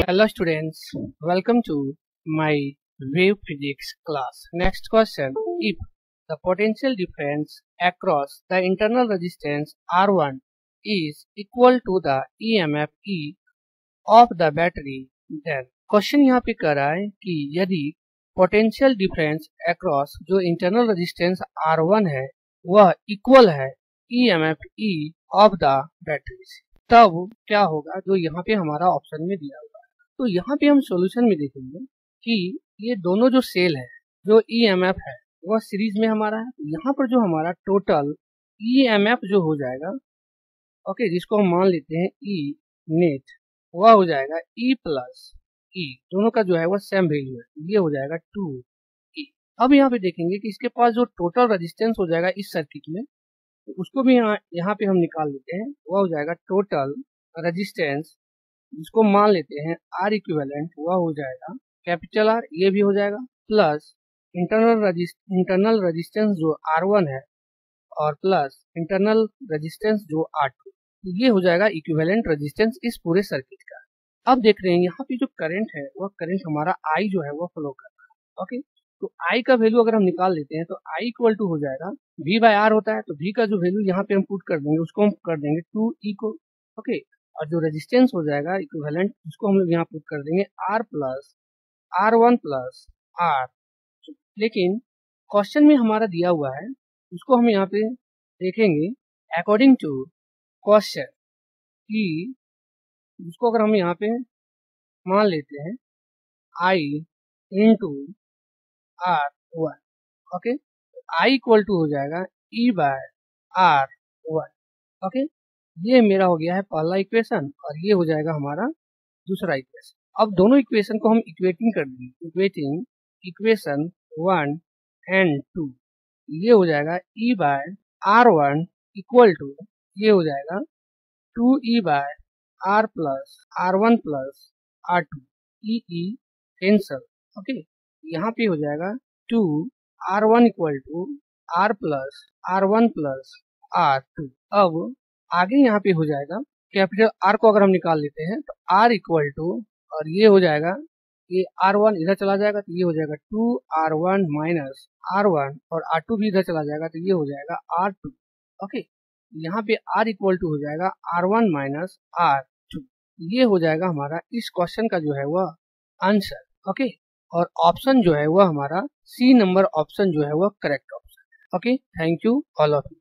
Hello students, welcome to my wave physics class. Next question, if the potential difference across the internal resistance R1 is equal to the EMF E of the battery, then question यहाँ पे कर रहा है कि यदि potential difference across जो internal resistance R1 है वह इक्वल है EMF E of the battery, तब क्या होगा जो यहाँ पे हमारा ऑप्शन में दिया हुआ है। तो यहाँ पे हम सॉल्यूशन में देखेंगे कि ये दोनों जो सेल है जो EMF है वह सीरीज में हमारा है। यहाँ पर जो हमारा टोटल EMF जो हो जाएगा, ओके, जिसको हम मान लेते हैं E नेट, वह हो जाएगा E प्लस E, दोनों का जो है वह सेम वैल्यू है, ये हो जाएगा 2E। अब यहाँ पे देखेंगे कि इसके पास जो टोटल रेजिस्टेंस हो जाएगा इस सर्किट में, उसको भी यहाँ पे हम निकाल लेते हैं, वह हो जाएगा टोटल रेजिस्टेंस, जिसको मान लेते हैं R इक्विवेलेंट, वह हो जाएगा कैपिटल R, ये भी हो जाएगा, प्लस इंटरनल रेजिस्टेंस जो R1 है और प्लस इंटरनल रेजिस्टेंस जो R2, ये हो जाएगा इक्विवेलेंट रेजिस्टेंस इस पूरे सर्किट का। अब देख रहे हैं यहाँ पे जो करंट है वह करंट हमारा I जो है वह फ्लो कर रहा है। ओके, तो I का वैल्यू अगर हम निकाल लेते हैं तो I इक्वल टू हो जाएगा V बाय R होता है, तो V का जो वैल्यू यहाँ पे हम पुट कर देंगे उसको हम कर देंगे 2E को। ओके, और जो रेजिस्टेंस हो जाएगा इक्विवेलेंट, उसको हम लोग यहाँ पुट कर देंगे R plus R1 plus R। लेकिन क्वेश्चन में हमारा दिया हुआ है, उसको हम यहाँ पे देखेंगे अकॉर्डिंग टू क्वेश्चन कि जिसको अगर हम यहाँ पे मान लेते हैं I into R1, okay, I equal to हो जाएगा E बाय R1। ओके, ये मेरा हो गया है पहला इक्वेशन और ये हो जाएगा हमारा दूसरा इक्वेशन। अब दोनों इक्वेशन को हम इक्वेटिंग कर देंगे, इक्वेटिंग इक्वेशन 1 एंड 2, ये हो जाएगा E bye R1 equal to, ये हो जाएगा 2E by R plus R1 plus R2, E cancel. Okay, यहाँ पे हो जाएगा 2 R1 equal to R plus R1 plus R2। अब आगे यहाँ पे हो जाएगा कैपिटल R को अगर हम निकाल लेते हैं तो R इक्वल टू, और ये हो जाएगा, ये R1 इधर चला जाएगा तो ये हो जाएगा 2R1 माइनस R1, और R2 भी इधर चला जाएगा तो ये हो जाएगा R2। ओके, यहाँ पे R इक्वल टू हो जाएगा R1 माइनस R2, ये हो जाएगा हमारा इस क्वेश्चन का जो है वह आंसर। ओके, और ऑप्शन जो है वह हमारा C नंबर ऑप्शन जो है वह correct option. Okay, thank you all of you.